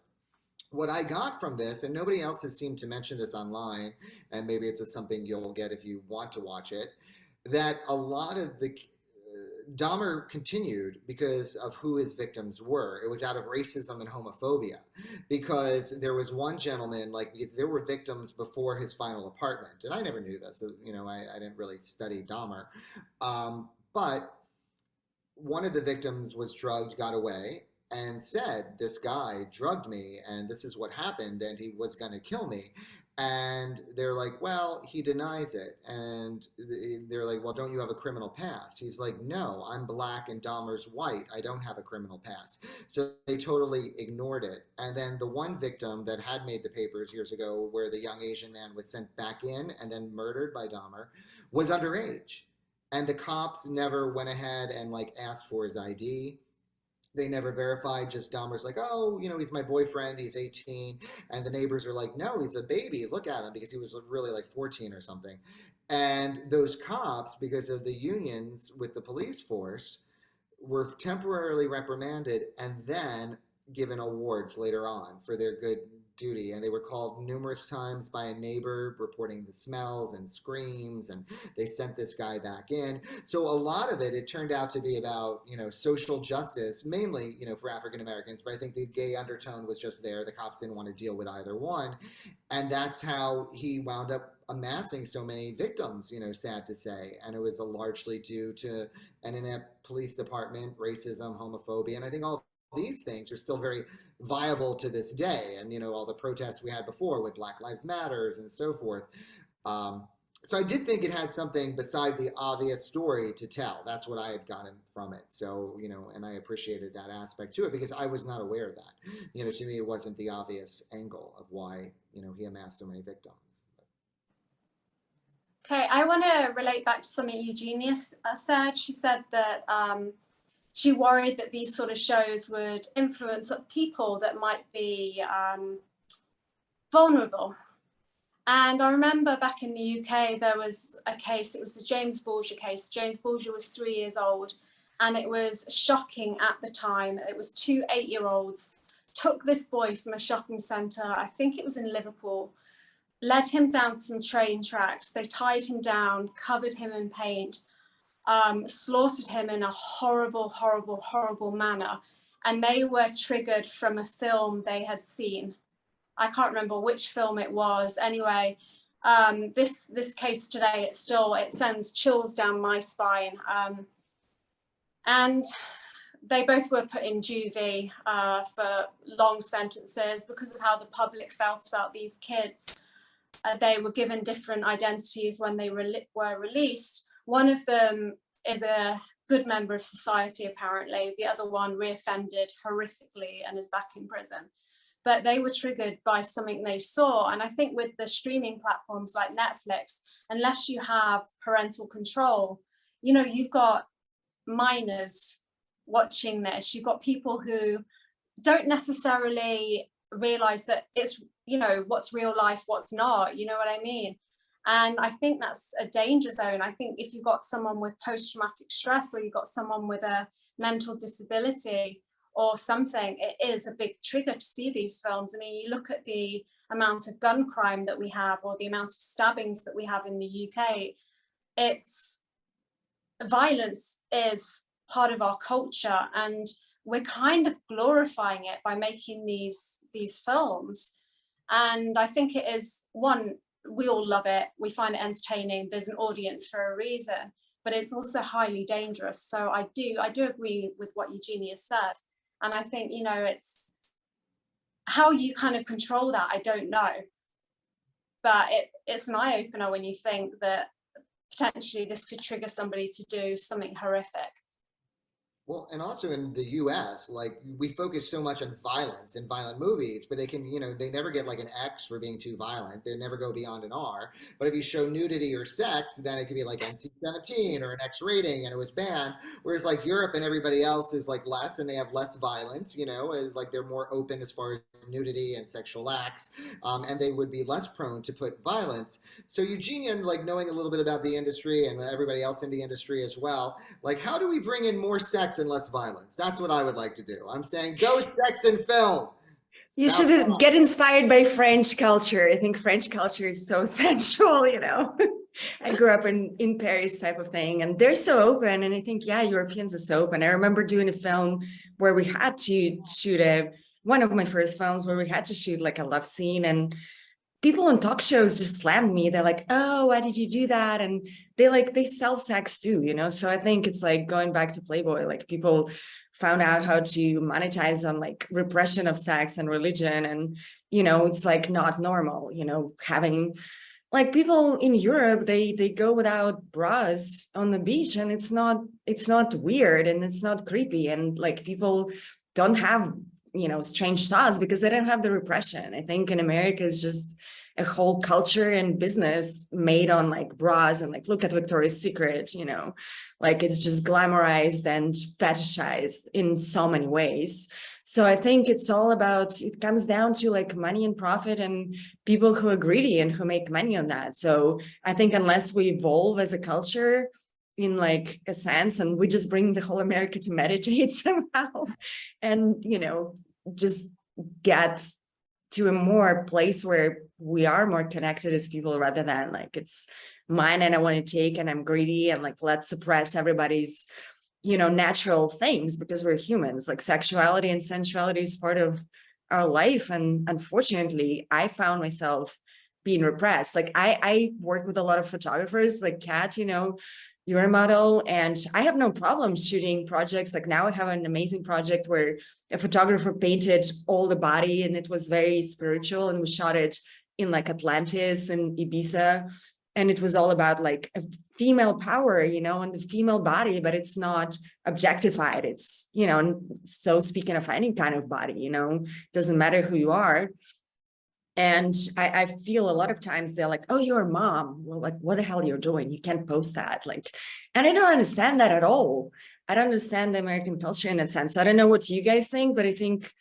Speaker 2: what I got from this, and nobody else has seemed to mention this online, and maybe it's something you'll get if you want to watch it, that a lot of the Dahmer continued because of who his victims were. It was out of racism and homophobia, because there was one gentleman, because there were victims before his final apartment, and I never knew this. I didn't really study Dahmer, but one of the victims was drugged, got away, and said, "This guy drugged me, and this is what happened, and he was going to kill me." And they're like, "Well, he denies it." And they're like, "Well, don't you have a criminal past?" He's like, "No, I'm black and Dahmer's white. I don't have a criminal past." So they totally ignored it. And then the one victim that had made the papers years ago, where the young Asian man was sent back in and then murdered by Dahmer, was underage. And the cops never went ahead and asked for his ID. They never verified. Just Dahmer's like, "Oh, he's my boyfriend. He's 18." And the neighbors are like, "No, he's a baby. Look at him," because he was really 14 or something. And those cops, because of the unions with the police force, were temporarily reprimanded and then given awards later on for their good duty. And they were called numerous times by a neighbor reporting the smells and screams, and they sent this guy back in. So a lot of it turned out to be about, social justice, mainly, for African Americans, but I think the gay undertone was just there. The cops didn't want to deal with either one. And that's how he wound up amassing so many victims, sad to say. And it was largely due to an inept police department, racism, homophobia, and I think all these things are still very viable to this day. And all the protests we had before with Black Lives Matters and so forth. So I did think it had something beside the obvious story to tell. That's what I had gotten from it. So, and I appreciated that aspect to it, because I was not aware of that. To me, it wasn't the obvious angle of why, he amassed so many victims.
Speaker 3: Okay, I want to relate back to something Eugenia said. She said that she worried that these sort of shows would influence people that might be vulnerable. And I remember back in the UK, there was a case, it was the James Bulger case. James Bulger was 3 years old, and it was shocking at the time. It was 2 8-year-olds took this boy from a shopping centre, I think it was in Liverpool, led him down some train tracks. They tied him down, covered him in paint, slaughtered him in a horrible, horrible, horrible manner. And they were triggered from a film they had seen. I can't remember which film it was. Anyway, this case today, it sends chills down my spine. And they both were put in juvie for long sentences because of how the public felt about these kids. They were given different identities when they were released. One of them is a good member of society, apparently. The other one reoffended horrifically and is back in prison. But they were triggered by something they saw. And I think with the streaming platforms like Netflix, unless you have parental control, you've got minors watching this. You've got people who don't necessarily realize that it's, what's real life, what's not, you know what I mean? And I think that's a danger zone. I think if you've got someone with post-traumatic stress, or you've got someone with a mental disability or something, it is a big trigger to see these films. I mean, you look at the amount of gun crime that we have, or the amount of stabbings that we have in the UK. Violence is part of our culture, and we're kind of glorifying it by making these films. And I think it is, one, we all love it, we find it entertaining, there's an audience for a reason, but it's also highly dangerous. So I do agree with what Eugenia said. And I think, it's how you kind of control that, I don't know. But it's an eye-opener when you think that potentially this could trigger somebody to do something horrific.
Speaker 2: Well, and also in the US, like we focus so much on violence and violent movies, but they can, they never get like an X for being too violent. They never go beyond an R. But if you show nudity or sex, then it could be like NC-17 or an X rating and it was banned. Whereas like Europe and everybody else is like less and they have less violence, and, like they're more open as far as nudity and sexual acts, and they would be less prone to put violence. So Eugenia, like knowing a little bit about the industry and everybody else in the industry as well, like, how do we bring in more sex and less violence? That's what I would like to do. I'm saying go sex and film.
Speaker 4: You should get inspired by French culture. I think French culture is so sensual, I grew up in Paris type of thing, and they're so open. And I think, yeah, Europeans are so open. I remember doing a film where we had to shoot one of my first films where we had to shoot like a love scene, and people on talk shows just slammed me. They're like, oh, why did you do that? And they sell sex too, So I think it's like going back to Playboy, like people found out how to monetize on like repression of sex and religion. And, it's like not normal, having like people in Europe, they go without bras on the beach, and it's not weird and it's not creepy. And like people don't have, strange thoughts because they don't have the repression. I think in America it's just a whole culture and business made on like bras and like, look at Victoria's Secret, like it's just glamorized and fetishized in so many ways. So I think it comes down to like money and profit and people who are greedy and who make money on that. So I think unless we evolve as a culture in like a sense, and we just bring the whole America to meditate somehow and, just get to a more place where we are more connected as people rather than like it's mine and I want to take and I'm greedy and like let's suppress everybody's natural things because we're humans. Like sexuality and sensuality is part of our life, and unfortunately I found myself being repressed. Like I work with a lot of photographers like Cat, you're a model, and I have no problem shooting projects. Like now I have an amazing project where a photographer painted all the body and it was very spiritual, and we shot it in like Atlantis and Ibiza, and it was all about like a female power, and the female body, but it's not objectified. It's, so speaking of any kind of body, doesn't matter who you are. And I feel a lot of times they're like, oh, you're a mom. Well, like, what the hell are you doing? You can't post that. Like, and I don't understand that at all. I don't understand the American culture in that sense. I don't know what you guys think, but I think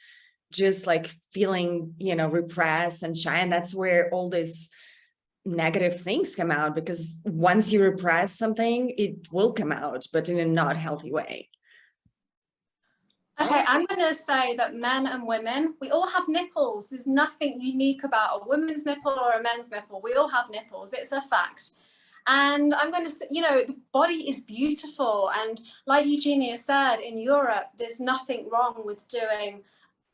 Speaker 4: just like feeling, repressed and shy, and that's where all this negative things come out, because once you repress something, it will come out, but in a not healthy way.
Speaker 3: Okay, I'm going to say that men and women, we all have nipples. There's nothing unique about a woman's nipple or a men's nipple. We all have nipples. It's a fact. And I'm going to say, the body is beautiful. And like Eugenia said, in Europe, there's nothing wrong with doing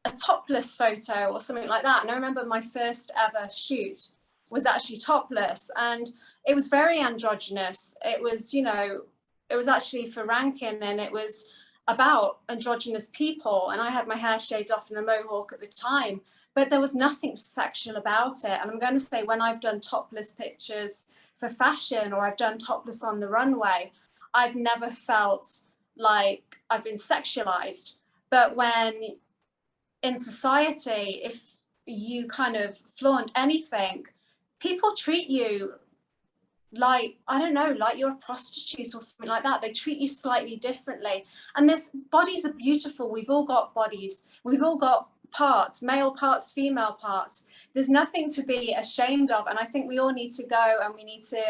Speaker 3: a topless photo or something like that. And I remember my first ever shoot was actually topless, and it was very androgynous. It was, it was actually for Rankin, and it was about androgynous people, and I had my hair shaved off and a mohawk at the time, but there was nothing sexual about it. And I'm going to say, when I've done topless pictures for fashion or I've done topless on the runway, I've never felt like I've been sexualized. But when in society, if you kind of flaunt anything, people treat you like, I don't know, like you're a prostitute or something like that. They treat you slightly differently. And this, bodies are beautiful. We've all got bodies. We've all got parts, male parts, female parts. There's nothing to be ashamed of. And I think we all need to go and we need to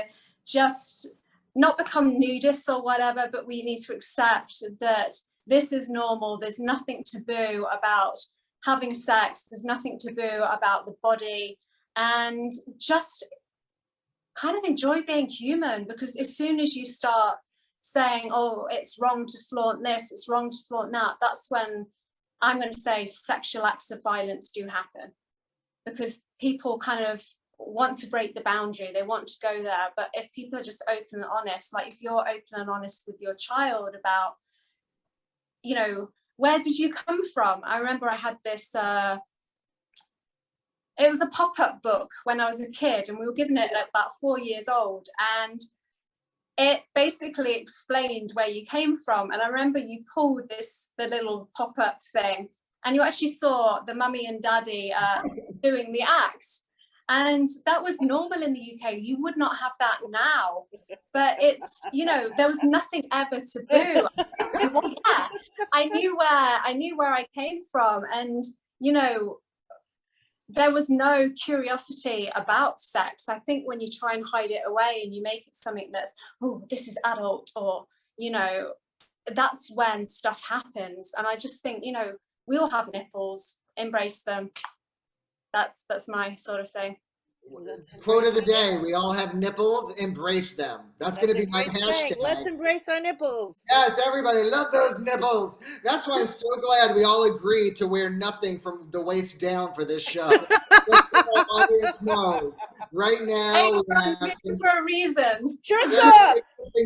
Speaker 3: just not become nudists or whatever, but we need to accept that this is normal. There's nothing taboo about having sex. There's nothing taboo about the body, and just kind of enjoy being human. Because as soon as you start saying, oh, it's wrong to flaunt this, it's wrong to flaunt that, that's when I'm going to say sexual acts of violence do happen, because people kind of want to break the boundary, they want to go there. But if people are just open and honest, like if you're open and honest with your child about, where did you come from? I remember I had this it was a pop-up book when I was a kid, and we were given it at about 4 years old, and it basically explained where you came from. And I remember you pulled the little pop-up thing, and you actually saw the mummy and daddy doing the act. And that was normal in the UK. You would not have that now. But it's, you know, there was nothing ever taboo. Well, yeah, I knew where I came from. And, you know, there was no curiosity about sex. I think when you try and hide it away and you make it something that's, oh, this is adult, or, you know, that's when stuff happens. And I just think, you know, we all have nipples, embrace them. That's my sort of thing.
Speaker 2: Quote of the day: we all have nipples, embrace them. That's going to be my hashtag.
Speaker 5: Let's embrace our nipples.
Speaker 2: Yes, everybody, love those nipples. That's why I'm so glad we all agreed to wear nothing from the waist down for this show. Just so our audience knows. Right now,
Speaker 3: for a reason.
Speaker 5: Shirts off.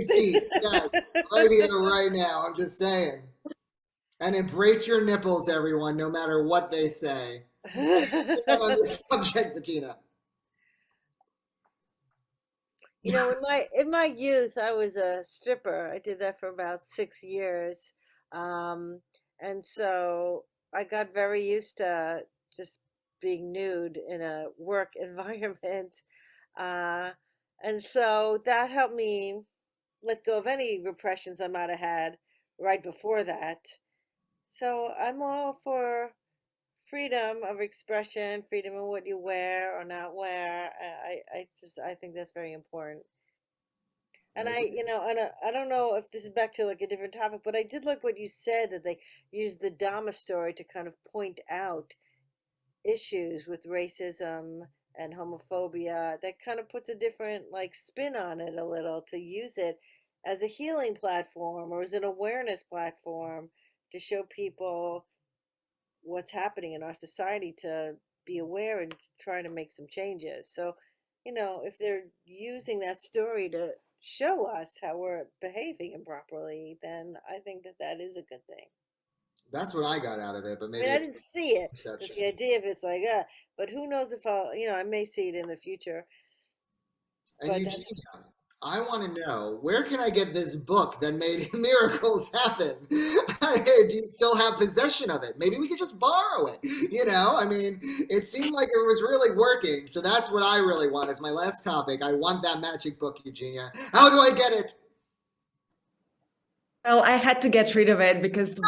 Speaker 2: Seat. Yes, right here, right now. I'm just saying. And embrace your nipples, everyone, no matter what they say. On this subject, Bettina.
Speaker 5: You know, in my youth, I was a stripper. I did that for about 6 years. And so I got very used to just being nude in a work environment. And so that helped me let go of any repressions I might have had right before that. So I'm all for freedom of expression, freedom of what you wear or not wear. I think that's very important. And I don't know if this is back to like a different topic, but I did like what you said, that they used the Dahmer story to kind of point out issues with racism and homophobia. That kind of puts a different like spin on it a little, to use it as a healing platform or as an awareness platform to show people what's happening in our society, to be aware and trying to make some changes. So, you know, if they're using that story to show us how we're behaving improperly, then I think that is a good thing.
Speaker 2: That's what I got out of it, but maybe
Speaker 5: I didn't see it.
Speaker 2: Perception.
Speaker 5: It's the idea of it's like, but who knows if I may see it in the future.
Speaker 2: And Eugenia, I want to know, where can I get this book that made miracles happen? Do you still have possession of it? Maybe we could just borrow it. You know, I mean, it seemed like it was really working. So that's what I really want. It's my last topic. I want that magic book, Eugenia. How do I get it?
Speaker 4: Well, I had to get rid of it because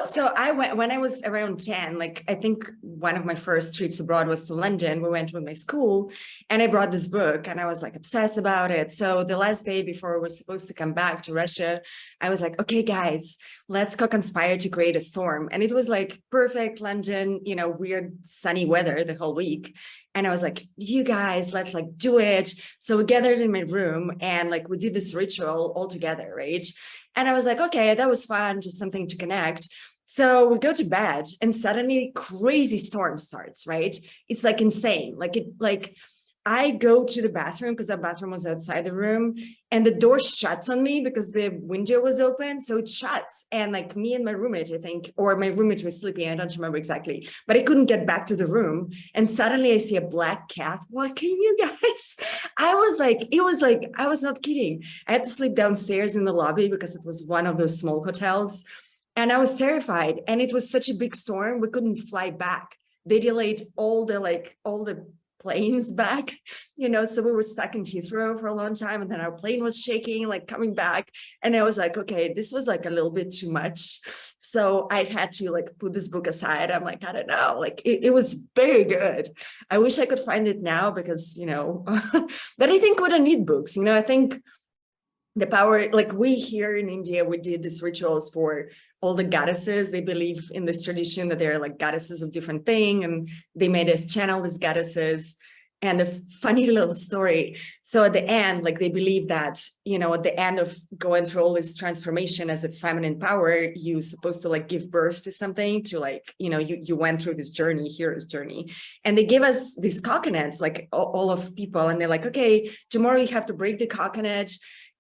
Speaker 4: so I went when I was around 10, like I think one of my first trips abroad was to London. We went with my school and I brought this book and I was like obsessed about it. So the last day before we were supposed to come back to Russia, I was like, okay, guys, let's co-conspire to create a storm. And it was like perfect London, you know, weird sunny weather the whole week. And I was like, you guys, let's like do it. So we gathered in my room and like we did this ritual all together, right? And I was like, okay, that was fun, just something to connect. So we go to bed and suddenly crazy storm starts, right? It's like insane. Like I go to the bathroom because the bathroom was outside the room and the door shuts on me because the window was open. So it shuts. And like me and my roommate, I think, or my roommate was sleeping. I don't remember exactly, but I couldn't get back to the room. And suddenly I see a black cat walking, you guys. I was like, I was not kidding. I had to sleep downstairs in the lobby because it was one of those small hotels. And I was terrified. And it was such a big storm. We couldn't fly back. They delayed all the planes back, you know, so we were stuck in Heathrow for a long time and then our plane was shaking, like coming back. And I was like, okay, this was like a little bit too much. So I had to like put this book aside. I'm like, I don't know, like it was very good. I wish I could find it now because, you know, but I think we don't need books, you know, I think the power, like we here in India, we did these rituals for all the goddesses. They believe in this tradition that they're like goddesses of different things, and they made us channel these goddesses. And a funny little story. So at the end, like they believe that, you know, at the end of going through all this transformation as a feminine power, you're supposed to like give birth to something, to like, you know, you went through this journey, hero's journey. And they give us these coconuts, like all of people. And they're like, okay, tomorrow you have to break the coconut.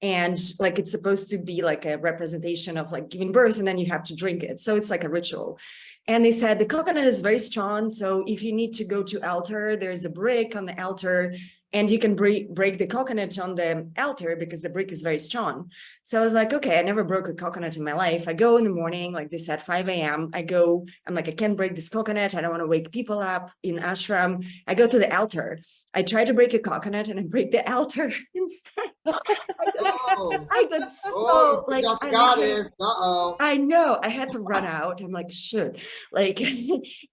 Speaker 4: And like, it's supposed to be like a representation of like giving birth, and then you have to drink it. So it's like a ritual. And they said the coconut is very strong. So if you need to go to altar, there's a brick on the altar and you can break the coconut on the altar because the brick is very strong. So I was like, okay, I never broke a coconut in my life. I go in the morning, like this at 5 a.m. I'm like, I can't break this coconut. I don't want to wake people up in ashram. I go to the altar. I try to break a coconut and I break the altar instead. I got so like, I know I had to run out. I'm like, shoot, like,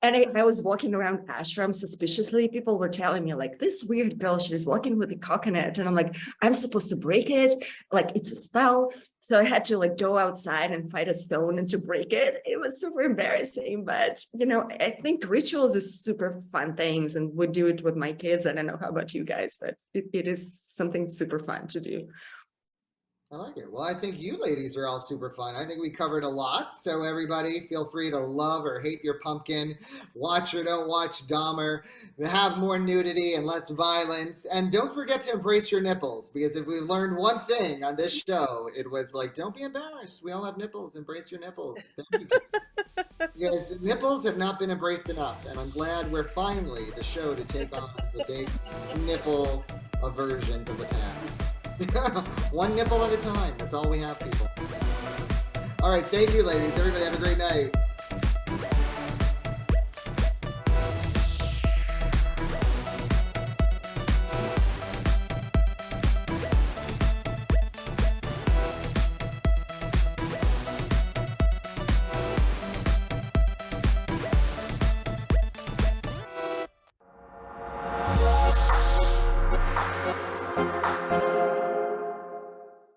Speaker 4: and I was walking around ashram suspiciously. People were telling me like, this weird girl, she's walking with a coconut. And I'm like, I'm supposed to break it. Like, it's a spell. So I had to like go outside and fight a stone and to break it. It was super embarrassing, but I think rituals is super fun things, and would do it with my kids. I don't know how about you guys, but it is something super fun to do.
Speaker 2: I like it. Well, I think you ladies are all super fun. I think we covered a lot. So everybody, feel free to love or hate your pumpkin. Watch or don't watch Dahmer. Have more nudity and less violence. And don't forget to embrace your nipples, because if we learned one thing on this show, it was like, don't be embarrassed. We all have nipples. Embrace your nipples. Thank you. Yes, nipples have not been embraced enough. And I'm glad we're finally the show to take on the big nipple aversions of the past. One nipple at a time. That's all we have, people. All right. Thank you, ladies. Everybody have a great night.